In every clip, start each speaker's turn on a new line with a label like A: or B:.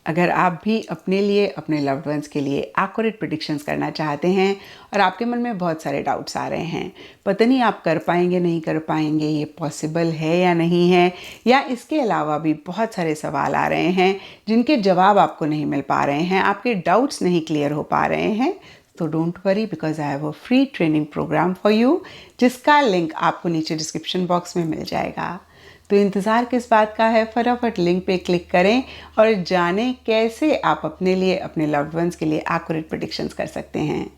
A: अगर आप भी अपने लिए, अपने लव्ड वंस के लिए एक्यूरेट प्रेडिक्शंस करना चाहते हैं और आपके मन में बहुत सारे डाउट्स आ रहे हैं, पता नहीं आप कर पाएंगे नहीं कर पाएंगे, ये पॉसिबल है या नहीं है, या इसके अलावा भी बहुत सारे सवाल आ रहे हैं जिनके जवाब आपको नहीं मिल पा रहे हैं, आपके डाउट्स नहीं क्लियर हो पा रहे हैं, तो don't worry because I have a free training program for you, जिसका लिंक आपको नीचे डिस्क्रिप्शन बॉक्स में मिल जाएगा। तो इंतज़ार किस बात का है, फटाफट लिंक पे क्लिक करें और जानें कैसे आप अपने लिए, अपने लव्ड वंस के लिए एक्यूरेट प्रेडिक्शंस कर सकते हैं।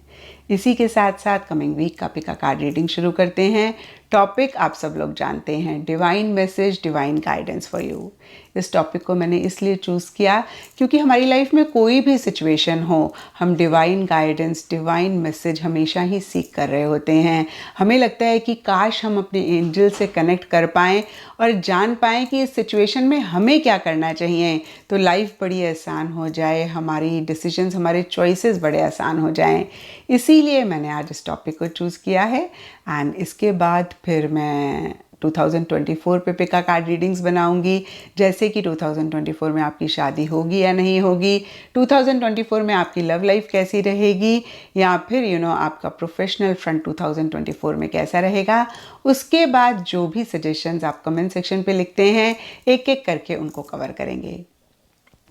A: इसी के साथ साथ कमिंग वीक का पिका कार्ड रीडिंग शुरू करते हैं। टॉपिक आप सब लोग जानते हैं, divine message, divine guidance for you. इस टॉपिक को मैंने इसलिए चूज़ किया क्योंकि हमारी लाइफ में कोई भी सिचुएशन हो, हम डिवाइन गाइडेंस, डिवाइन मैसेज हमेशा ही सीख कर रहे होते हैं। हमें लगता है कि काश हम अपने एंजल से कनेक्ट कर पाएँ और जान पाएँ कि इस सिचुएशन में हमें क्या करना चाहिए, तो लाइफ बड़ी आसान हो जाए, हमारी डिसीजंस, हमारे चॉइसेस बड़े आसान हो जाएं। इसीलिए मैंने आज इस टॉपिक को चूज़ किया है। एंड इसके बाद फिर मैं 2024 पे पिका कार्ड रीडिंग्स बनाऊंगी, जैसे कि 2024 में आपकी शादी होगी या नहीं होगी, 2024 में आपकी लव लाइफ कैसी रहेगी, या फिर आपका प्रोफेशनल फ्रंट 2024 में कैसा रहेगा। उसके बाद जो भी सजेशंस आप कमेंट सेक्शन पे लिखते हैं, एक एक करके उनको कवर करेंगे।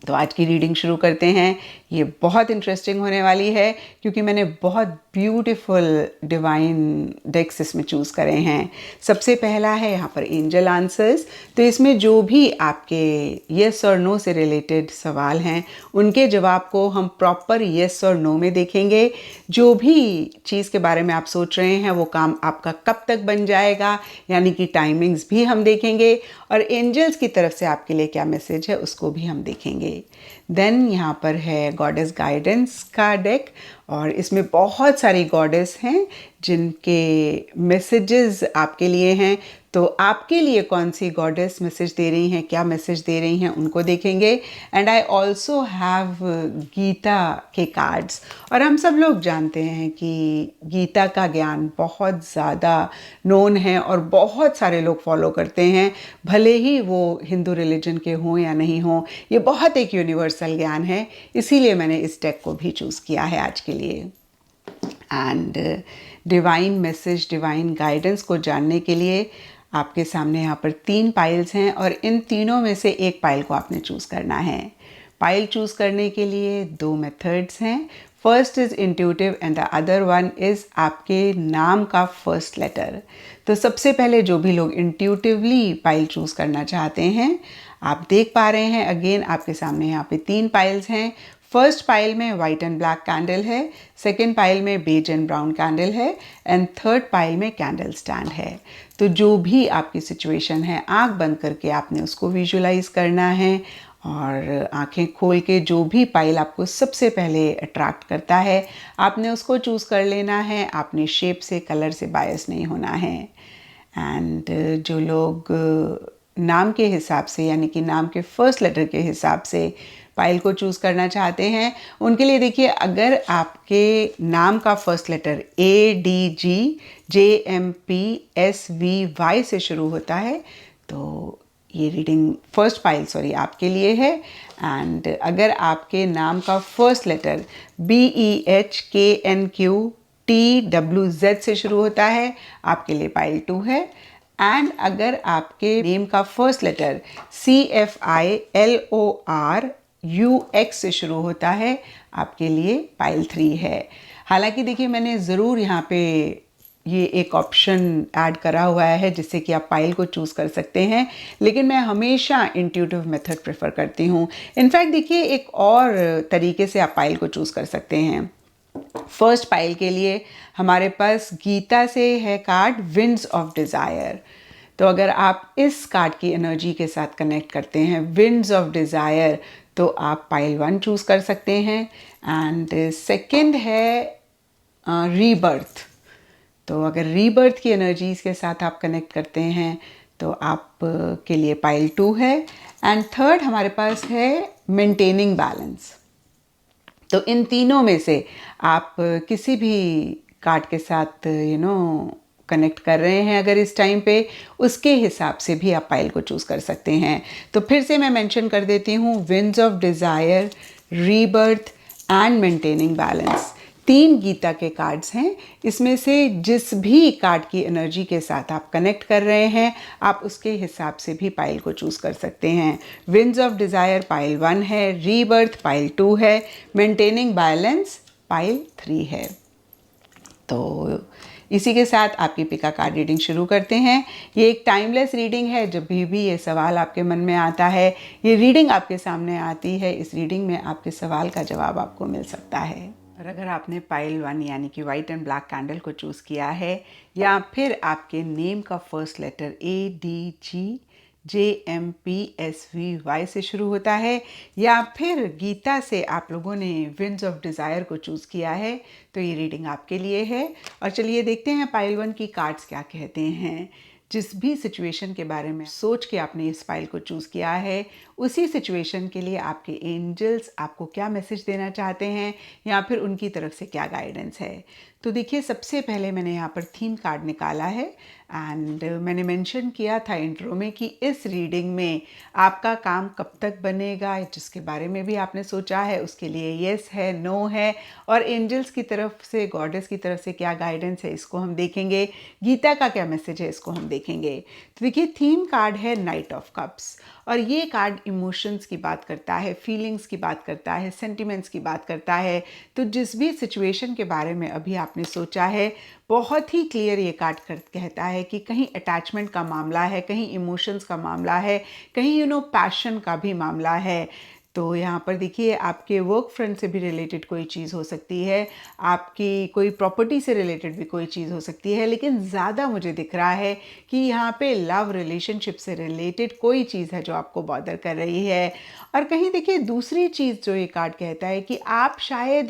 A: तो आज की रीडिंग शुरू करते हैं। ये बहुत इंटरेस्टिंग होने वाली है क्योंकि मैंने बहुत ब्यूटीफुल डिवाइन डेक्स इसमें चूज़ करे हैं। सबसे पहला है यहाँ पर एंजल आंसर्स। तो इसमें जो भी आपके येस और नो से रिलेटेड सवाल हैं, उनके जवाब को हम प्रॉपर येस और नो में देखेंगे। जो भी चीज़ के बारे में आप सोच रहे हैं वो काम आपका कब तक बन जाएगा, यानी कि टाइमिंग्स भी हम देखेंगे, और एंजल्स की तरफ से आपके लिए क्या मैसेज है उसको भी हम देखेंगे। देन यहाँ पर है गॉडेस गाइडेंस का डेक, और इसमें बहुत सारी गॉडेस हैं जिनके मैसेजेस आपके लिए हैं। तो आपके लिए कौन सी गॉडेस मैसेज दे रही हैं, क्या मैसेज दे रही हैं, उनको देखेंगे। And I also have Gita के कार्ड्स। और हम सब लोग जानते हैं कि गीता का ज्ञान बहुत ज़्यादा नोन है और बहुत सारे लोग फॉलो करते हैं, भले ही वो हिंदू रिलीजन के हों या नहीं हों। ये बहुत एक यूनिवर्सल ज्ञान है, इसीलिए मैंने इस डेक को भी चूज़ किया है आज के लिए। And divine message, divine guidance को जानने के लिए आपके सामने यहाँ पर 3 पाइल्स हैं, और इन तीनों में से एक पाइल को आपने चूज़ करना है। पाइल चूज़ करने के लिए 2 मेथड्स हैं। First is intuitive and the other one is आपके नाम का फर्स्ट लेटर। तो सबसे पहले जो भी लोग इंट्यूटिवली पाइल चूज़ करना चाहते हैं, आप देख पा रहे हैं अगेन आपके सामने यहाँ पे 3 पाइल्स हैं। फर्स्ट पाइल में वाइट एंड ब्लैक कैंडल है, सेकेंड पाइल में बेज एंड ब्राउन कैंडल है, एंड थर्ड पाइल में कैंडल स्टैंड है। तो जो भी आपकी सिचुएशन है, आंख बंद करके आपने उसको विजुलाइज करना है, और आंखें खोल के जो भी पाइल आपको सबसे पहले अट्रैक्ट करता है, आपने उसको चूज़ कर लेना है। आपने शेप से, कलर से बायस नहीं होना है। एंड जो लोग नाम के हिसाब से, यानी कि नाम के फर्स्ट लेटर के हिसाब से पाइल को चूज़ करना चाहते हैं, उनके लिए देखिए, अगर आपके नाम का फर्स्ट लेटर ADGJMPSVY से शुरू होता है, तो ये रीडिंग फर्स्ट पाइल आपके लिए है। एंड अगर आपके नाम का फर्स्ट लेटर BEHKNQTWZ से शुरू होता है, आपके लिए पाइल 2 है। एंड अगर आपके नेम का फर्स्ट लेटर CFILORUX से शुरू होता है, आपके लिए पाइल 3 है। हालांकि देखिए, मैंने ज़रूर यहाँ पे ये एक ऑप्शन ऐड करा हुआ है जिससे कि आप पाइल को चूज़ कर सकते हैं, लेकिन मैं हमेशा इंट्यूटिव मेथड प्रेफर करती हूँ। इनफैक्ट देखिए, एक और तरीके से आप पाइल को चूज़ कर सकते हैं। फर्स्ट पाइल के लिए हमारे पास गीता से है कार्ड विंड्स ऑफ डिज़ायर। तो अगर आप इस कार्ड की एनर्जी के साथ कनेक्ट करते हैं, विंड्स ऑफ डिज़ायर, तो आप पाइल 1 चूज़ कर सकते हैं। एंड सेकंड है रीबर्थ। तो अगर रीबर्थ की एनर्जीज के साथ आप कनेक्ट करते हैं, तो आप के लिए पाइल 2 है। एंड थर्ड हमारे पास है मेंटेनिंग बैलेंस। तो इन तीनों में से आप किसी भी कार्ड के साथ कनेक्ट कर रहे हैं अगर इस टाइम पे, उसके हिसाब से भी आप पाइल को चूज़ कर सकते हैं। तो फिर से मैं मेंशन कर देती हूँ, winds of desire, rebirth and maintaining balance, 3 Gita के कार्ड्स हैं। इसमें से जिस भी कार्ड की एनर्जी के साथ आप कनेक्ट कर रहे हैं, आप उसके हिसाब से भी पाइल को चूज़ कर सकते हैं। विंड्स ऑफ डिज़ायर पाइल 1 है, रीबर्थ पाइल 2 है, मेंटेनिंग बैलेंस पाइल 3 है। तो इसी के साथ आपकी पिका कार्ड रीडिंग शुरू करते हैं। ये एक टाइमलेस रीडिंग है। जब भी ये सवाल आपके मन में आता है, ये रीडिंग आपके सामने आती है, इस रीडिंग में आपके सवाल का जवाब आपको मिल सकता है। और अगर आपने पाइल 1 यानी कि वाइट एंड ब्लैक कैंडल को चूज़ किया है, या फिर आपके नेम का फर्स्ट लेटर ADGJMPSVY से शुरू होता है, या फिर गीता से आप लोगों ने विंड्स ऑफ डिज़ायर को चूज़ किया है, तो ये रीडिंग आपके लिए है। और चलिए देखते हैं पाइल 1 की कार्ड्स क्या कहते हैं। जिस भी सिचुएशन के बारे में सोच के आपने इस फाइल को चूज़ किया है, उसी सिचुएशन के लिए आपके एंजल्स आपको क्या मैसेज देना चाहते हैं, या फिर उनकी तरफ से क्या गाइडेंस है। तो देखिए, सबसे पहले मैंने यहाँ पर थीम कार्ड निकाला है, एंड मैंने मेंशन किया था इंट्रो में कि इस रीडिंग में आपका काम कब तक बनेगा, जिसके बारे में भी आपने सोचा है, उसके लिए येस है, नो है, और एंजल्स की तरफ से, गॉडेस की तरफ से क्या गाइडेंस है, इसको हम देखेंगे। गीता का क्या मैसेज है, इसको हम देखेंगे। तो देखिए, थीम कार्ड है नाइट ऑफ कप्स, और ये कार्ड इमोशंस की बात करता है, फीलिंग्स की बात करता है, सेंटिमेंट्स की बात करता है। तो जिस भी सिचुएशन के बारे में अभी आपने सोचा है, बहुत ही क्लियर ये कार्ड कहता है कि कहीं अटैचमेंट का मामला है, कहीं इमोशंस का मामला है, कहीं पैशन का भी मामला है। तो यहाँ पर देखिए, आपके वर्क फ्रंट से भी रिलेटेड कोई चीज़ हो सकती है, आपकी कोई प्रॉपर्टी से रिलेटेड भी कोई चीज़ हो सकती है, लेकिन ज़्यादा मुझे दिख रहा है कि यहाँ पे लव रिलेशनशिप से रिलेटेड कोई चीज़ है जो आपको बॉदर कर रही है। और कहीं देखिए, दूसरी चीज़ जो ये कार्ड कहता है कि आप शायद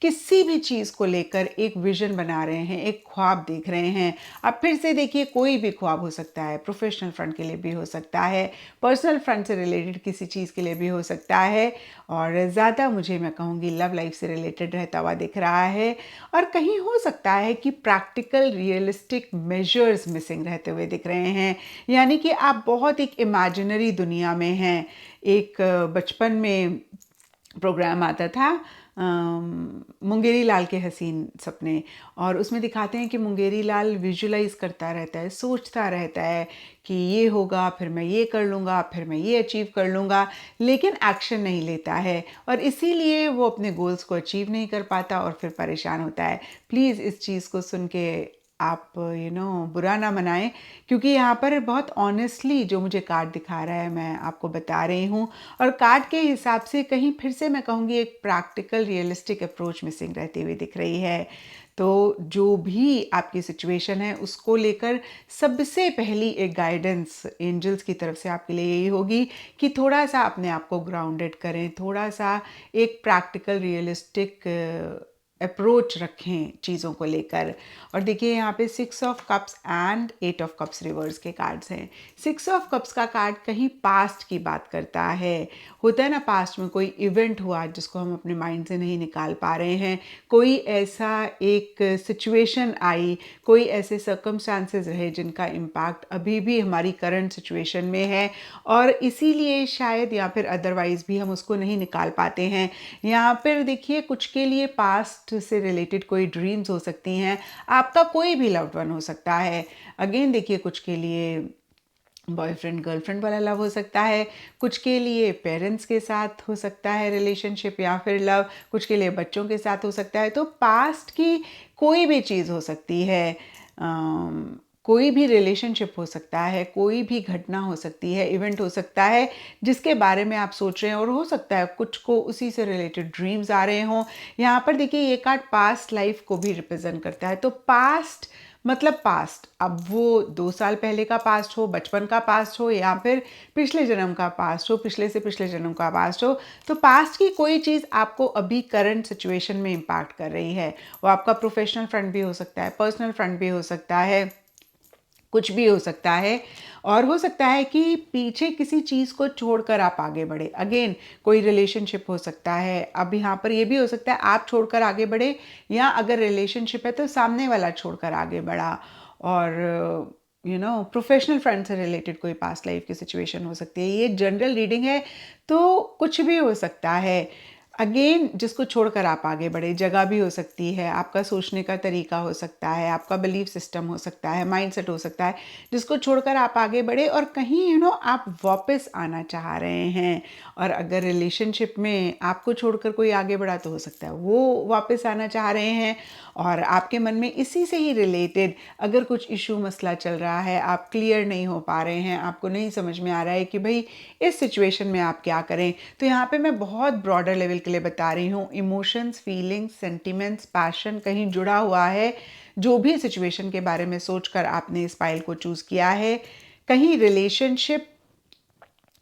A: किसी भी चीज़ को लेकर एक विजन बना रहे हैं, एक ख्वाब देख रहे हैं। अब फिर से देखिए, कोई भी ख्वाब हो सकता है, प्रोफेशनल फ्रंट के लिए भी हो सकता है, पर्सनल फ्रंट से रिलेटेड किसी चीज़ के लिए भी हो सकता है, और ज़्यादा मुझे, मैं कहूँगी, लव लाइफ से रिलेटेड रहता हुआ दिख रहा है। और कहीं हो सकता है कि प्रैक्टिकल रियलिस्टिक मेजर्स मिसिंग रहते हुए दिख रहे हैं, यानी कि आप बहुत एक इमेजिनरी दुनिया में हैं। एक बचपन में प्रोग्राम आता था, मुंगेरी लाल के हसीन सपने, और उसमें दिखाते हैं कि मुंगेरी लाल विजुलाइज करता रहता है, सोचता रहता है कि ये होगा, फिर मैं ये कर लूँगा, फिर मैं ये अचीव कर लूँगा, लेकिन एक्शन नहीं लेता है, और इसीलिए वो अपने गोल्स को अचीव नहीं कर पाता और फिर परेशान होता है। प्लीज़ इस चीज़ को सुन के आप बुरा ना मनाएं, क्योंकि यहाँ पर बहुत ऑनेस्टली जो मुझे कार्ड दिखा रहा है, मैं आपको बता रही हूँ, और कार्ड के हिसाब से कहीं फिर से मैं कहूँगी एक प्रैक्टिकल रियलिस्टिक अप्रोच मिसिंग रहती हुई दिख रही है। तो जो भी आपकी सिचुएशन है, उसको लेकर सबसे पहली एक गाइडेंस एंजल्स की तरफ से आपके लिए यही होगी कि थोड़ा सा अपने आप को ग्राउंडेड करें, थोड़ा सा एक प्रैक्टिकल रियलिस्टिक अप्रोच रखें चीज़ों को लेकर। और देखिए, यहाँ पे 6 of cups and 8 of cups reverse के कार्ड्स हैं। 6 ऑफ कप्स का कार्ड कहीं पास्ट की बात करता है। होता है ना, पास्ट में कोई इवेंट हुआ जिसको हम अपने माइंड से नहीं निकाल पा रहे हैं, कोई ऐसा एक सिचुएशन आई, कोई ऐसे सर्कमस्टांसेस रहे जिनका इम्पैक्ट अभी भी हमारी करंट सिचुएशन में है, और इसीलिए शायद, या फिर अदरवाइज भी हम उसको नहीं निकाल पाते हैं। यहाँ पर देखिए, कुछ के लिए पास्ट से रिलेटेड कोई ड्रीम्स हो सकती हैं, आपका कोई भी लव्ड वन हो सकता है। अगेन देखिए, कुछ के लिए बॉयफ्रेंड गर्लफ्रेंड वाला लव हो सकता है, कुछ के लिए पेरेंट्स के साथ हो सकता है रिलेशनशिप या फिर लव, कुछ के लिए बच्चों के साथ हो सकता है। तो पास्ट की कोई भी चीज़ हो सकती है, कोई भी रिलेशनशिप हो सकता है, कोई भी घटना हो सकती है, इवेंट हो सकता है जिसके बारे में आप सोच रहे हैं, और हो सकता है कुछ को उसी से रिलेटेड ड्रीम्स आ रहे हों। यहाँ पर देखिए, ये कार्ड पास्ट लाइफ को भी रिप्रेजेंट करता है। तो पास्ट मतलब पास्ट, अब वो 2 साल पहले का पास्ट हो, बचपन का पास्ट हो, या फिर पिछले जन्म का पास्ट हो, पिछले से पिछले जन्म का पास्ट हो, तो पास्ट की कोई चीज़ आपको अभी करंट सिचुएशन में इम्पैक्ट कर रही है। वो आपका प्रोफेशनल फ्रंट भी हो सकता है, पर्सनल फ्रंट भी हो सकता है, कुछ भी हो सकता है। और हो सकता है कि पीछे किसी चीज़ को छोड़कर आप आगे बढ़े। अगेन, कोई रिलेशनशिप हो सकता है। अब यहाँ पर ये भी हो सकता है आप छोड़कर आगे बढ़े, या अगर रिलेशनशिप है तो सामने वाला छोड़कर आगे बढ़ा। और प्रोफेशनल फ्रेंड से रिलेटेड कोई पास्ट लाइफ की सिचुएशन हो सकती है। ये जनरल रीडिंग है तो कुछ भी हो सकता है। अगेन, जिसको छोड़कर आप आगे बढ़े, जगह भी हो सकती है, आपका सोचने का तरीका हो सकता है, आपका बिलीफ सिस्टम हो सकता है, माइंडसेट हो सकता है, जिसको छोड़कर आप आगे बढ़े और कहीं आप वापस आना चाह रहे हैं। और अगर रिलेशनशिप में आपको छोड़कर कोई आगे बढ़ा तो हो सकता है वो वापस आना चाह रहे हैं। और आपके मन में इसी से ही रिलेटेड अगर कुछ इशू मसला चल रहा है, आप क्लियर नहीं हो पा रहे हैं, आपको नहीं समझ में आ रहा है कि भाई इस सिचुएशन में आप क्या करें, तो यहाँ पे मैं बहुत ब्रॉडर लेवल के लिए बता रही हूँ। इमोशंस, फीलिंग्स, सेंटिमेंट्स, पैशन कहीं जुड़ा हुआ है। जो भी सिचुएशन के बारे में सोचकर आपने इस फाइल को चूज़ किया है, कहीं रिलेशनशिप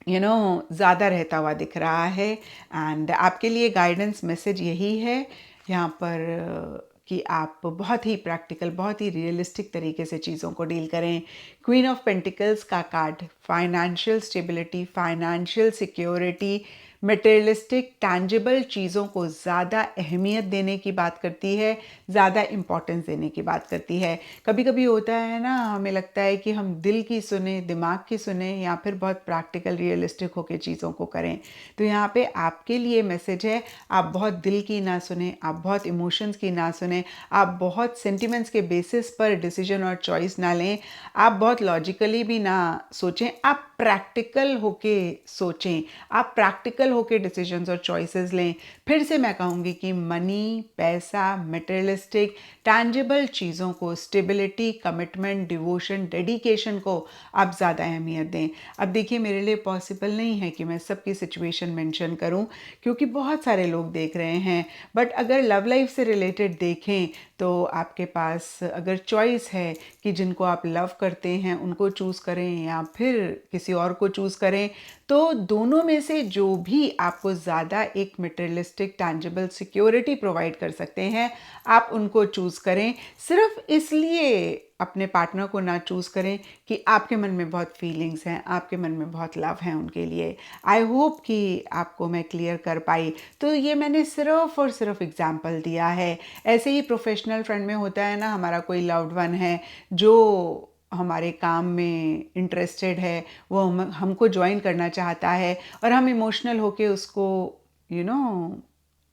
A: ज़्यादा रहता हुआ दिख रहा है। एंड आपके लिए गाइडेंस मैसेज यही है यहाँ पर कि आप बहुत ही प्रैक्टिकल, बहुत ही रियलिस्टिक तरीके से चीज़ों को डील करें। क्वीन ऑफ पेंटिकल्स का card financial stability, financial security, materialistic tangible चीज़ों को ज़्यादा अहमियत देने की बात करती है, ज़्यादा इम्पोर्टेंस देने की बात करती है। कभी कभी होता है ना, हमें लगता है कि हम दिल की सुने, दिमाग की सुने, या फिर बहुत प्रैक्टिकल रियलिस्टिक होकर चीज़ों को करें। तो यहाँ पे आपके लिए मैसेज है, आप बहुत दिल की ना सुने, आप बहुत इमोशंस की ना सुने, आप बहुत सेंटिमेंट्स के बेसिस पर डिसीजन और चॉइस ना लें, आप बहुत लॉजिकली भी ना सोचें, आप प्रैक्टिकल होके सोचें, आप प्रैक्टिकल होके डिसीजंस और चॉइसेस लें। फिर से मैं कहूँगी कि मनी, पैसा, मटेरियलिस्टिक टैंजिबल चीज़ों को, स्टेबिलिटी, कमिटमेंट, डिवोशन, डेडिकेशन को आप ज़्यादा अहमियत दें। अब देखिए, मेरे लिए पॉसिबल नहीं है कि मैं सबकी सिचुएशन मेंशन करूं क्योंकि बहुत सारे लोग देख रहे हैं। बट अगर लव लाइफ से रिलेटेड देखें तो आपके पास अगर चॉइस है कि जिनको आप लव करते हैं उनको चूज़ करें या फिर किसी और को चूज़ करें, तो दोनों में से जो भी आपको ज़्यादा एक मटेरियलिस्टिक टैंजिबल सिक्योरिटी प्रोवाइड कर सकते हैं, आप उनको चूज़ करें। सिर्फ इसलिए अपने पार्टनर को ना चूज़ करें कि आपके मन में बहुत फीलिंग्स हैं, आपके मन में बहुत लव है उनके लिए। आई होप कि आपको मैं क्लियर कर पाई। तो ये मैंने सिर्फ और सिर्फ एग्जाम्पल दिया है। ऐसे ही प्रोफेशनल फ्रेंड में होता है ना, हमारा कोई लव्ड वन है जो हमारे काम में इंटरेस्टेड है, वो हमको ज्वाइन करना चाहता है और हम इमोशनल होके उसको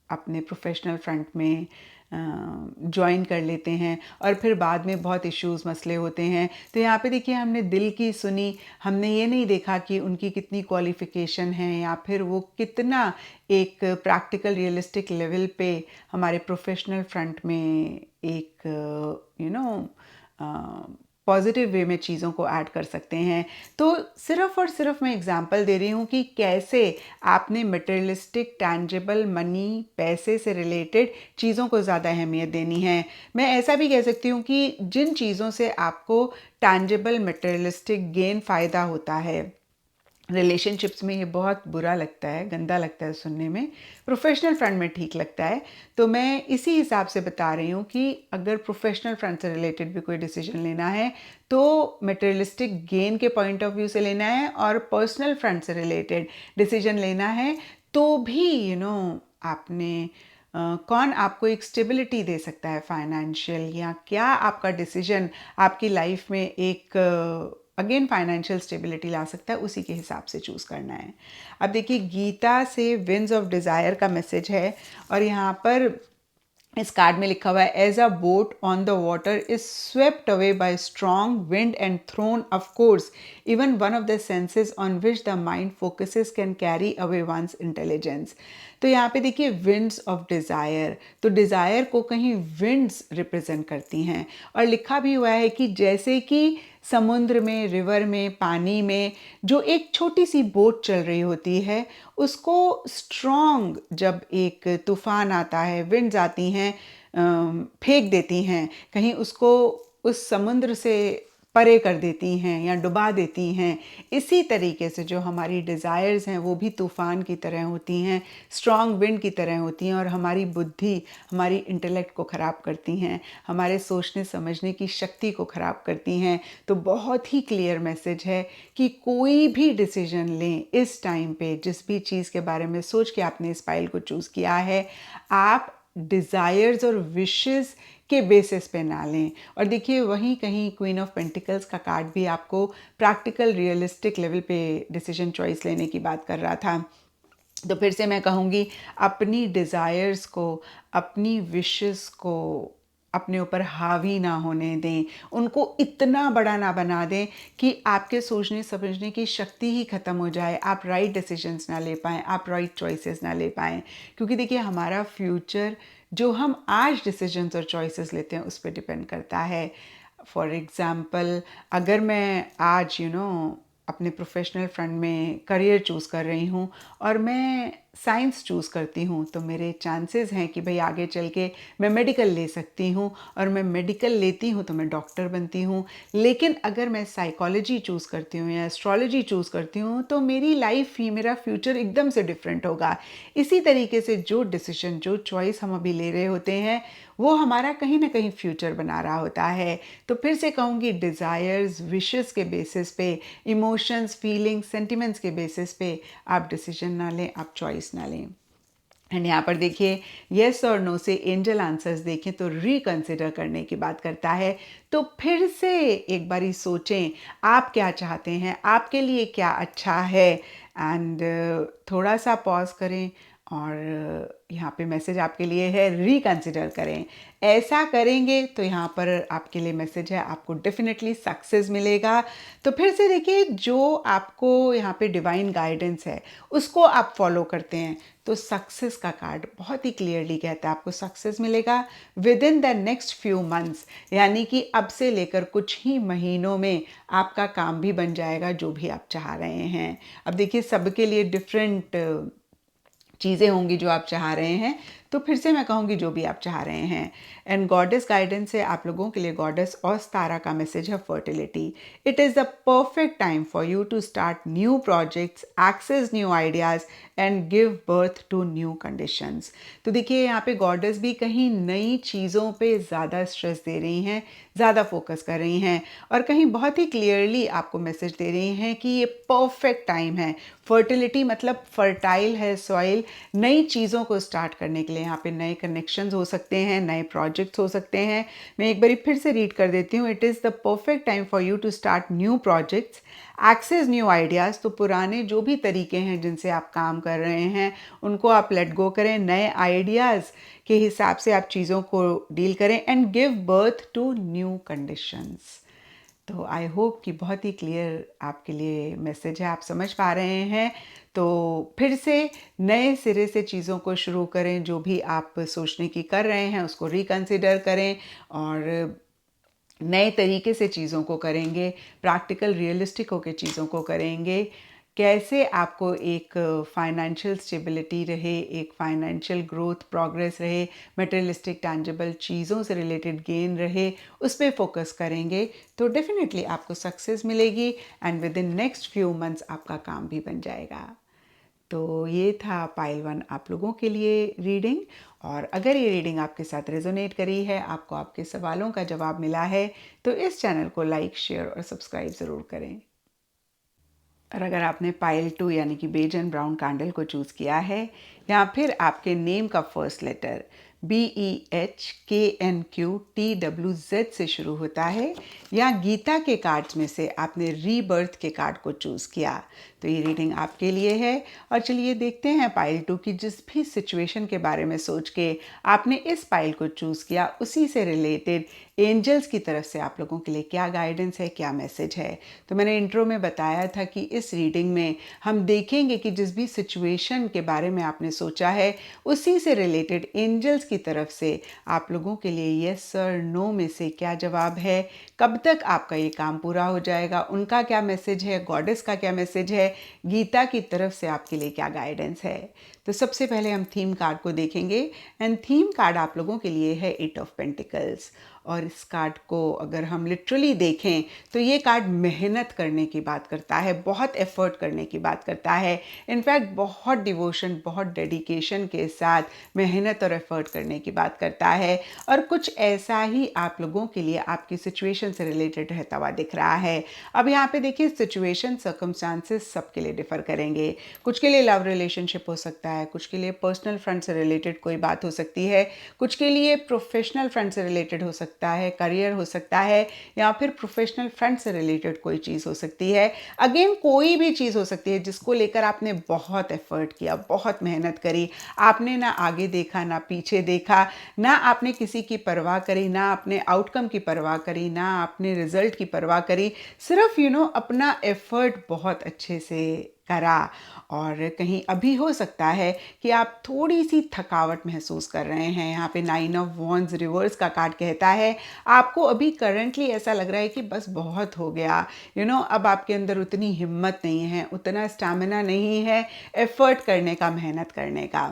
A: अपने प्रोफेशनल फ्रंट में ज्वाइन कर लेते हैं और फिर बाद में बहुत इश्यूज मसले होते हैं। तो यहाँ पे देखिए, हमने दिल की सुनी, हमने ये नहीं देखा कि उनकी कितनी क्वालिफ़िकेशन है या फिर वो कितना एक प्रैक्टिकल रियलिस्टिक लेवल पे हमारे प्रोफेशनल फ्रंट में एक पॉजिटिव वे में चीज़ों को ऐड कर सकते हैं। तो सिर्फ और सिर्फ मैं एग्जांपल दे रही हूँ कि कैसे आपने मटेरियलिस्टिक, टैंजिबल, मनी, पैसे से रिलेटेड चीज़ों को ज़्यादा अहमियत देनी है। मैं ऐसा भी कह सकती हूँ कि जिन चीज़ों से आपको टैंजिबल, मटेरियलिस्टिक गेन फ़ायदा होता है, रिलेशनशिप्स में ये बहुत बुरा लगता है, गंदा लगता है सुनने में, प्रोफेशनल फ्रेंड में ठीक लगता है। तो मैं इसी हिसाब से बता रही हूँ कि अगर प्रोफेशनल फ्रेंड से रिलेटेड भी कोई डिसीजन लेना है तो मटेरियलिस्टिक गेन के पॉइंट ऑफ व्यू से लेना है, और पर्सनल फ्रेंड से रिलेटेड डिसीजन लेना है तो भी आपने कौन आपको एक स्टेबिलिटी दे सकता है फाइनेंशियल, या क्या आपका डिसीजन आपकी लाइफ में एक अगेन फाइनेंशियल स्टेबिलिटी ला सकता है, उसी के हिसाब से चूज़ करना है। अब देखिए, गीता से विंड्स ऑफ डिज़ायर का मैसेज है और यहाँ पर इस कार्ड में लिखा हुआ है, as a boat on the water is swept away by strong wind and thrown, of course even one of the senses on which the mind focuses can carry away one's intelligence. तो यहाँ पे देखिए, winds of desire, तो desire को कहीं winds represent करती हैं और लिखा भी हुआ है कि जैसे कि समुद्र में, रिवर में, पानी में जो एक छोटी सी बोट चल रही होती है, उसको स्ट्रॉन्ग जब एक तूफान आता है, विंड्स आती हैं, फेंक देती हैं, कहीं उसको उस समुद्र से परे कर देती हैं या डुबा देती हैं। इसी तरीके से जो हमारी डिज़ायर्स हैं वो भी तूफ़ान की तरह होती हैं, स्ट्रॉन्ग विंड की तरह होती हैं और हमारी बुद्धि, हमारी इंटेलेक्ट को ख़राब करती हैं, हमारे सोचने समझने की शक्ति को ख़राब करती हैं। तो बहुत ही क्लियर मैसेज है कि कोई भी डिसीजन लें इस टाइम पे, जिस भी चीज़ के बारे में सोच के आपने इस फाइल को चूज़ किया है, आप डिज़ायर्स और विशेस के बेसिस पे ना लें। और देखिए वहीं कहीं क्वीन ऑफ पेंटिकल्स का कार्ड भी आपको प्रैक्टिकल रियलिस्टिक लेवल पे डिसीजन चॉइस लेने की बात कर रहा था। तो फिर से मैं कहूँगी, अपनी डिज़ायर्स को, अपनी विशेस को अपने ऊपर हावी ना होने दें, उनको इतना बड़ा ना बना दें कि आपके सोचने समझने की शक्ति ही ख़त्म हो जाए, आप राइट डिसीजंस ना ले पाएँ, आप राइट चॉइसेस ना ले पाएँ। क्योंकि देखिए हमारा फ्यूचर जो हम आज डिसीजंस और चॉइसेस लेते हैं उस पर डिपेंड करता है। फॉर एग्ज़ाम्पल, अगर मैं आज अपने प्रोफेशनल फ्रंट में करियर चूज़ कर रही हूँ और मैं साइंस चूज़ करती हूँ, तो मेरे चांसेस हैं कि भाई आगे चल के मैं मेडिकल ले सकती हूँ, और मैं मेडिकल लेती हूँ तो मैं डॉक्टर बनती हूँ। लेकिन अगर मैं साइकोलॉजी चूज़ करती हूँ या एस्ट्रोलॉजी चूज़ करती हूँ तो मेरी लाइफ ही, मेरा फ्यूचर एकदम से डिफरेंट होगा। इसी तरीके से जो डिसीजन, जो चॉइस हम अभी ले रहे होते हैं, वो हमारा कहीं ना कहीं फ्यूचर बना रहा होता है। तो फिर से कहूँगी, डिज़ायर्स, विशेस के बेसिस पे, इमोशंस, फीलिंग्स, सेंटिमेंट्स के बेसिस पे आप डिसीजन ना लें, आप चॉइस ना लें। एंड यहाँ पर देखिए, येस और नो से एंजल आंसर्स देखें तो रिकंसिडर करने की बात करता है। तो फिर से एक बारी सोचें, आप क्या चाहते हैं, आपके लिए क्या अच्छा है, एंड थोड़ा सा पॉज करें। और यहाँ पे मैसेज आपके लिए है, रिकंसिडर करें। ऐसा करेंगे तो यहाँ पर आपके लिए मैसेज है, आपको डेफिनेटली सक्सेस मिलेगा। तो फिर से देखिए, जो आपको यहाँ पे डिवाइन गाइडेंस है उसको आप फॉलो करते हैं तो सक्सेस का कार्ड बहुत ही क्लियरली कहता है आपको सक्सेस मिलेगा with in the next few months. यानी कि अब से लेकर कुछ ही महीनों में आपका काम भी बन जाएगा जो भी आप चाह रहे हैं। अब देखिए, सबके लिए डिफरेंट चीज़ें होंगी जो आप चाह रहे हैं। तो फिर से मैं कहूँगी, जो भी आप चाह रहे हैं। एंड गॉडेस गाइडेंस से आप लोगों के लिए गॉडेस औस्तारा का मैसेज है, fertility. It is the perfect time for you to start new projects, access new ideas and give birth to new conditions. तो देखिए, यहाँ पे गॉडेस भी कहीं नई चीज़ों पे ज़्यादा स्ट्रेस दे रही हैं, ज़्यादा फोकस कर रही हैं, और कहीं बहुत ही क्लियरली आपको मैसेज दे रही हैं कि ये परफेक्ट टाइम है। फर्टिलिटी मतलब फर्टाइल है सॉइल, नई चीज़ों को स्टार्ट करने के लिए। यहाँ पे नए कनेक्शंस हो सकते हैं, नए प्रोजेक्ट्स हो सकते हैं। मैं एक बारी फिर से रीड कर देती हूँ, it is the perfect time for you to start new projects, access new ideas. तो पुराने जो भी तरीके हैं जिनसे आप काम कर रहे हैं उनको आप लेट गो करें, नए आइडियाज़ के हिसाब से आप चीज़ों को डील करें, and give birth to new conditions. तो आई होप कि बहुत ही क्लियर आपके लिए मैसेज है, आप समझ पा रहे हैं। तो फिर से नए सिरे से चीज़ों को शुरू करें, जो भी आप सोचने की कर रहे हैं उसको रिकंसिडर करें, और नए तरीके से चीज़ों को करेंगे, प्रैक्टिकल रियलिस्टिक होकर चीज़ों को करेंगे। कैसे आपको एक फाइनेंशियल स्टेबिलिटी रहे, एक फाइनेंशियल ग्रोथ, प्रोग्रेस रहे, मटेरियलिस्टिक टैंजिबल चीज़ों से रिलेटेड गेन रहे, उस पर फोकस करेंगे तो डेफिनेटली आपको सक्सेस मिलेगी, and with in next few months आपका काम भी बन जाएगा। तो ये था पाइल 1 आप लोगों के लिए रीडिंग। और अगर ये रीडिंग आपके साथ रेजोनेट करी है, आपको आपके सवालों का जवाब मिला है, तो इस चैनल को लाइक, शेयर और सब्सक्राइब ज़रूर करें। और अगर आपने पाइल 2 यानी कि बेज एंड ब्राउन कैंडल को चूज़ किया है, या फिर आपके नेम का फर्स्ट लेटर BEHKNQTWZ से शुरू होता है, या गीता के कार्ड्स में से आपने रीबर्थ के कार्ड को चूज़ किया, तो ये रीडिंग आपके लिए है। और चलिए देखते हैं पाइल 2 की जिस भी सिचुएशन के बारे में सोच के आपने इस पाइल को चूज़ किया, उसी से रिलेटेड एंजल्स की तरफ से आप लोगों के लिए क्या गाइडेंस है, क्या मैसेज है। तो मैंने इंट्रो में बताया था कि इस रीडिंग में हम देखेंगे कि जिस भी सिचुएशन के बारे में आपने सोचा है, उसी से रिलेटेड एंजल्स की तरफ से आप लोगों के लिए यस और नो में से क्या जवाब है, कब तक आपका ये काम पूरा हो जाएगा, उनका क्या मैसेज है, गॉडेस का क्या मैसेज है, गीता की तरफ से आपके लिए क्या गाइडेंस है। तो सबसे पहले हम थीम कार्ड को देखेंगे, एंड थीम कार्ड आप लोगों के लिए है 8 ऑफ पेंटिकल्स। और इस कार्ड को अगर हम लिटरली देखें तो ये कार्ड मेहनत करने की बात करता है, बहुत एफर्ट करने की बात करता है। इनफैक्ट बहुत डिवोशन, बहुत डेडिकेशन के साथ मेहनत और एफर्ट करने की बात करता है। और कुछ ऐसा ही आप लोगों के लिए आपकी सिचुएशन से रिलेटेड रहता हुआ दिख रहा है। अब यहाँ पे देखिए, सिचुएशन सर्कमस्टांसेस सबके लिए डिफर करेंगे। कुछ के लिए लव रिलेशनशिप हो सकता है, कुछ के लिए पर्सनल फ्रंट से रिलेटेड कोई बात हो सकती है, कुछ के लिए प्रोफेशनल फ्रंट से रिलेटेड हो सकता है, करियर हो सकता है, या फिर प्रोफेशनल फ्रंट से रिलेटेड कोई चीज़ हो सकती है। अगेन कोई भी चीज़ हो सकती है जिसको लेकर आपने बहुत एफर्ट किया, बहुत मेहनत करी, आपने ना आगे देखा ना पीछे देखा, ना आपने किसी की परवाह करी, ना आपने आउटकम की परवाह करी, ना आपने रिजल्ट की परवाह करी, सिर्फ अपना एफर्ट बहुत अच्छे से करा। और कहीं अभी हो सकता है कि आप थोड़ी सी थकावट महसूस कर रहे हैं। यहाँ पे 9 ऑफ वॉन्ड्स रिवर्स का कार्ड कहता है आपको अभी करंटली ऐसा लग रहा है कि बस बहुत हो गया, अब आपके अंदर उतनी हिम्मत नहीं है, उतना स्टैमिना नहीं है एफर्ट करने का, मेहनत करने का।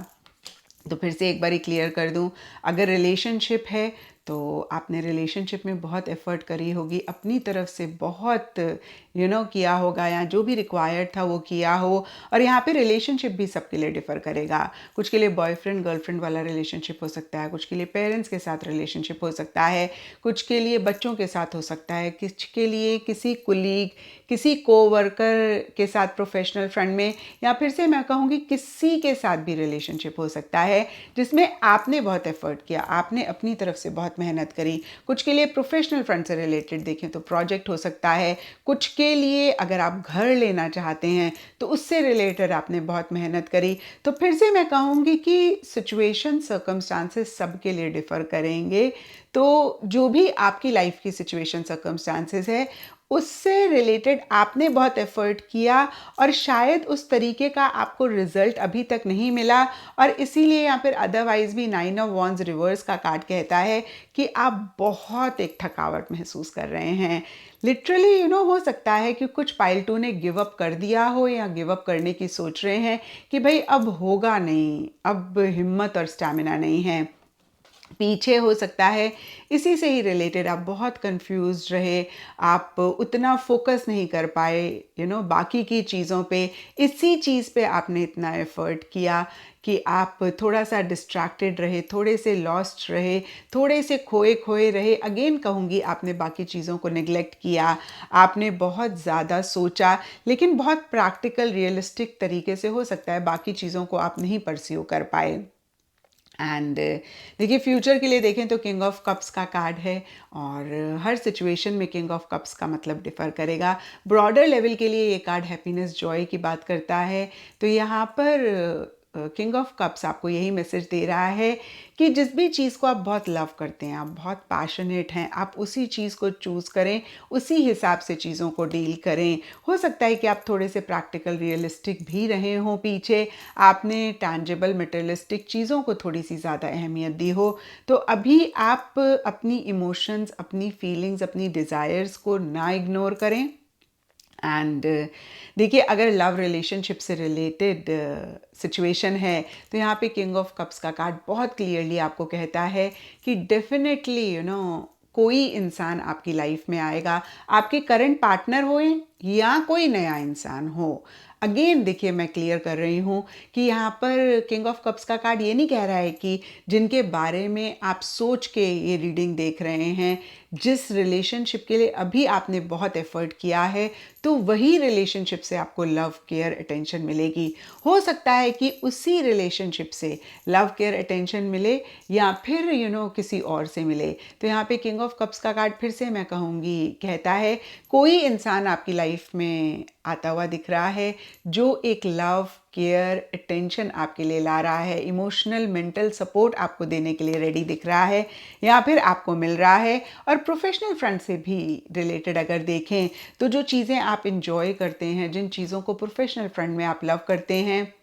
A: तो फिर से एक बारी क्लियर कर दूं, अगर रिलेशनशिप है तो आपने रिलेशनशिप में बहुत एफर्ट करी होगी, अपनी तरफ से बहुत किया होगा, या जो भी रिक्वायर्ड था वो किया हो। और यहाँ पे रिलेशनशिप भी सबके लिए डिफ़र करेगा। कुछ के लिए बॉयफ्रेंड गर्लफ्रेंड वाला रिलेशनशिप हो सकता है, कुछ के लिए पेरेंट्स के साथ रिलेशनशिप हो सकता है, कुछ के लिए बच्चों के साथ हो सकता है, कुछ के लिए किसी कुलीग, किसी कोवर्कर के साथ प्रोफेशनल फ्रंट में, या फिर से मैं कहूँगी किसी के साथ भी रिलेशनशिप हो सकता है जिसमें आपने बहुत एफर्ट किया, आपने अपनी तरफ से बहुत मेहनत करी। कुछ के लिए प्रोफेशनल फ्रंट से रिलेटेड देखें तो प्रोजेक्ट हो सकता है, कुछ के लिए अगर आप घर लेना चाहते हैं तो उससे रिलेटेड आपने बहुत मेहनत करी। तो फिर से मैं कहूँगी कि सिचुएशन सर्कमस्टांसेस सबके लिए डिफ़र करेंगे। तो जो भी आपकी लाइफ की सिचुएशन सर्कमस्टांसेस है उससे रिलेटेड आपने बहुत एफर्ट किया, और शायद उस तरीके का आपको रिजल्ट अभी तक नहीं मिला, और इसीलिए यहाँ पर अदरवाइज भी 9 ऑफ वॉन्ड्स रिवर्स का कार्ड कहता है कि आप बहुत एक थकावट महसूस कर रहे हैं। लिटरली हो सकता है कि कुछ पाइल 2 ने गिव अप कर दिया हो, या गिव अप करने की सोच रहे हैं कि भाई अब होगा नहीं, अब हिम्मत और स्टैमिना नहीं है। पीछे हो सकता है इसी से ही रिलेटेड आप बहुत कंफ्यूज रहे, आप उतना फोकस नहीं कर पाए बाकी की चीज़ों पे, इसी चीज़ पे आपने इतना एफर्ट किया कि आप थोड़ा सा डिस्ट्रैक्टेड रहे, थोड़े से लॉस्ट रहे, थोड़े से खोए खोए रहे। अगेन कहूँगी आपने बाकी चीज़ों को निगलेक्ट किया, आपने बहुत ज़्यादा सोचा, लेकिन बहुत प्रैक्टिकल रियलिस्टिक तरीके से हो सकता है बाकी चीज़ों को आप नहीं परस्यू कर पाए। एंड देखिए, फ्यूचर के लिए देखें तो किंग ऑफ कप्स का कार्ड है, और हर सिचुएशन में किंग ऑफ कप्स का मतलब डिफ़र करेगा। ब्रॉडर लेवल के लिए ये कार्ड हैप्पीनेस जॉय की बात करता है। तो यहाँ पर किंग ऑफ कप्स आपको यही मैसेज दे रहा है कि जिस भी चीज़ को आप बहुत लव करते हैं, आप बहुत पैशनेट हैं, आप उसी चीज़ को चूज़ करें, उसी हिसाब से चीज़ों को डील करें। हो सकता है कि आप थोड़े से प्रैक्टिकल रियलिस्टिक भी रहे हों पीछे, आपने टैंजिबल मटेरियलिस्टिक चीज़ों को थोड़ी सी ज़्यादा अहमियत दी हो। तो अभी आप अपनी इमोशंस, अपनी फीलिंग्स, अपनी डिज़ायर्स को ना इग्नोर करें। एंड देखिए, अगर लव रिलेशनशिप से रिलेटेड सिचुएशन है तो यहाँ पे किंग ऑफ कप्स का कार्ड बहुत क्लियरली आपको कहता है कि डेफिनेटली कोई इंसान आपकी लाइफ में आएगा, आपके करंट पार्टनर हो या कोई नया इंसान हो। अगेन देखिए, मैं क्लियर कर रही हूँ कि यहाँ पर किंग ऑफ कप्स का कार्ड ये नहीं कह रहा है कि जिनके बारे में आप सोच के ये रीडिंग देख रहे हैं, जिस रिलेशनशिप के लिए अभी आपने बहुत एफर्ट किया है, तो वही रिलेशनशिप से आपको लव केयर अटेंशन मिलेगी। हो सकता है कि उसी रिलेशनशिप से लव केयर अटेंशन मिले, या फिर किसी और से मिले। तो यहाँ पे किंग ऑफ कप्स का कार्ड फिर से मैं कहूँगी कहता है कोई इंसान आपकी लाइफ में आता हुआ दिख रहा है जो एक लव केयर अटेंशन आपके लिए ला रहा है, इमोशनल मेंटल सपोर्ट आपको देने के लिए रेडी दिख रहा है, या फिर आपको मिल रहा है। और प्रोफेशनल फ्रंट से भी रिलेटेड अगर देखें तो जो चीज़ें आप इंजॉय करते हैं, जिन चीज़ों को प्रोफेशनल फ्रंट में आप लव करते हैं,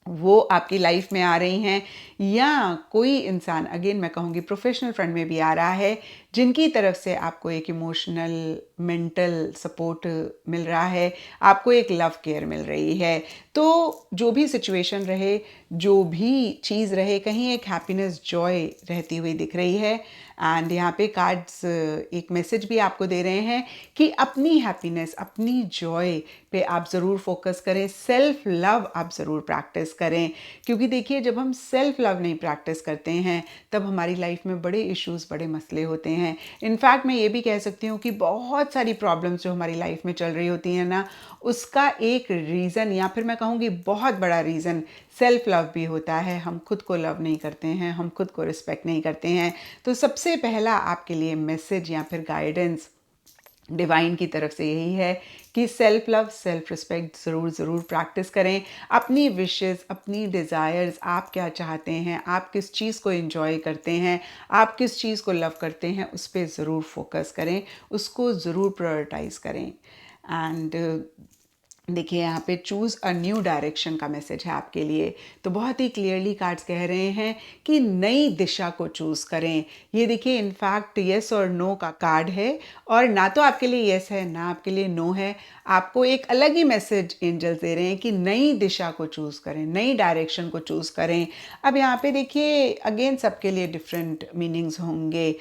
A: वो आपकी लाइफ में आ रही हैं, या कोई इंसान, अगेन मैं कहूँगी प्रोफेशनल फ्रंट में भी आ रहा है जिनकी तरफ से आपको एक इमोशनल मेंटल सपोर्ट मिल रहा है, आपको एक लव केयर मिल रही है। तो जो भी सिचुएशन रहे, जो भी चीज़ रहे, कहीं एक हैप्पीनेस जॉय रहती हुई दिख रही है। एंड यहाँ पे कार्ड्स एक मैसेज भी आपको दे रहे हैं कि अपनी हैप्पीनेस, अपनी जॉय पे आप ज़रूर फोकस करें, सेल्फ लव आप ज़रूर प्रैक्टिस करें। क्योंकि देखिए, जब हम सेल्फ लव नहीं प्रैक्टिस करते हैं तब हमारी लाइफ में बड़े इश्यूज, बड़े मसले होते हैं। इनफैक्ट मैं ये भी कह सकती हूँ कि बहुत सारी प्रॉब्लम्स जो हमारी लाइफ में चल रही होती हैं ना, उसका एक रीज़न, या फिर मैं कहूँगी बहुत बड़ा रीज़न, सेल्फ लव भी होता है। हम खुद को लव नहीं करते हैं, हम खुद को रिस्पेक्ट नहीं करते हैं। तो सबसे पहला आपके लिए मैसेज या फिर गाइडेंस डिवाइन की तरफ से यही है कि सेल्फ लव, सेल्फ रिस्पेक्ट ज़रूर प्रैक्टिस करें। अपनी विशेस, अपनी डिज़ायर्स, आप क्या चाहते हैं, आप किस चीज़ को एंजॉय करते हैं, आप किस चीज़ को लव करते हैं, उस पर ज़रूर फोकस करें, उसको ज़रूर प्रायोरिटाइज करें। एंड देखिए, यहाँ पे चूज़ अ न्यू डायरेक्शन का मैसेज है आपके लिए। तो बहुत ही क्लियरली कार्ड्स कह रहे हैं कि नई दिशा को चूज़ करें। ये देखिए, इनफैक्ट येस और नो का कार्ड है, और ना तो आपके लिए येस है, ना आपके लिए नो है। आपको एक अलग ही मैसेज एंजल्स दे रहे हैं कि नई दिशा को चूज़ करें, नई डायरेक्शन को चूज़ करें। अब यहाँ पे देखिए, अगेन सबके लिए डिफरेंट मीनिंग्स होंगे।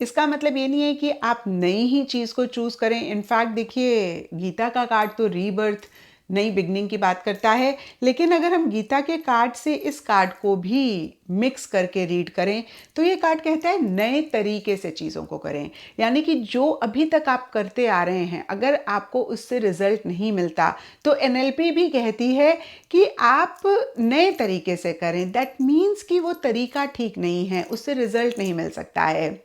A: इसका मतलब ये नहीं है कि आप नई ही चीज़ को चूज़ करें। इनफैक्ट देखिए, गीता का कार्ड तो रीबर्थ, नई बिगनिंग की बात करता है। लेकिन अगर हम गीता के कार्ड से इस कार्ड को भी मिक्स करके रीड करें तो ये कार्ड कहता है नए तरीके से चीज़ों को करें। यानी कि जो अभी तक आप करते आ रहे हैं, अगर आपको उससे रिजल्ट नहीं मिलता तो एनएलपी भी कहती है कि आप नए तरीके से करें। दैट मीन्स कि वो तरीका ठीक नहीं है, उससे रिजल्ट नहीं मिल सकता है।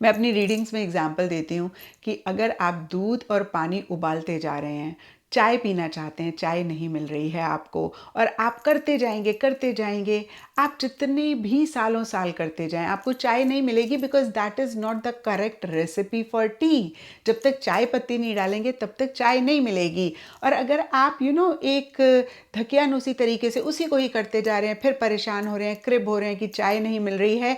A: मैं अपनी रीडिंग्स में एग्जाम्पल देती हूँ कि अगर आप दूध और पानी उबालते जा रहे हैं, चाय पीना चाहते हैं, चाय नहीं मिल रही है आपको, और आप करते जाएंगे, आप जितने भी सालों साल करते जाएं, आपको चाय नहीं मिलेगी, because that is not the correct recipe for T. जब तक चाय पत्ती नहीं डालेंगे तब तक चाय नहीं मिलेगी। और अगर आप एक धकियानुसी तरीके से उसी को ही करते जा रहे हैं, फिर परेशान हो रहे हैं, क्रिब हो रहे हैं कि चाय नहीं मिल रही है,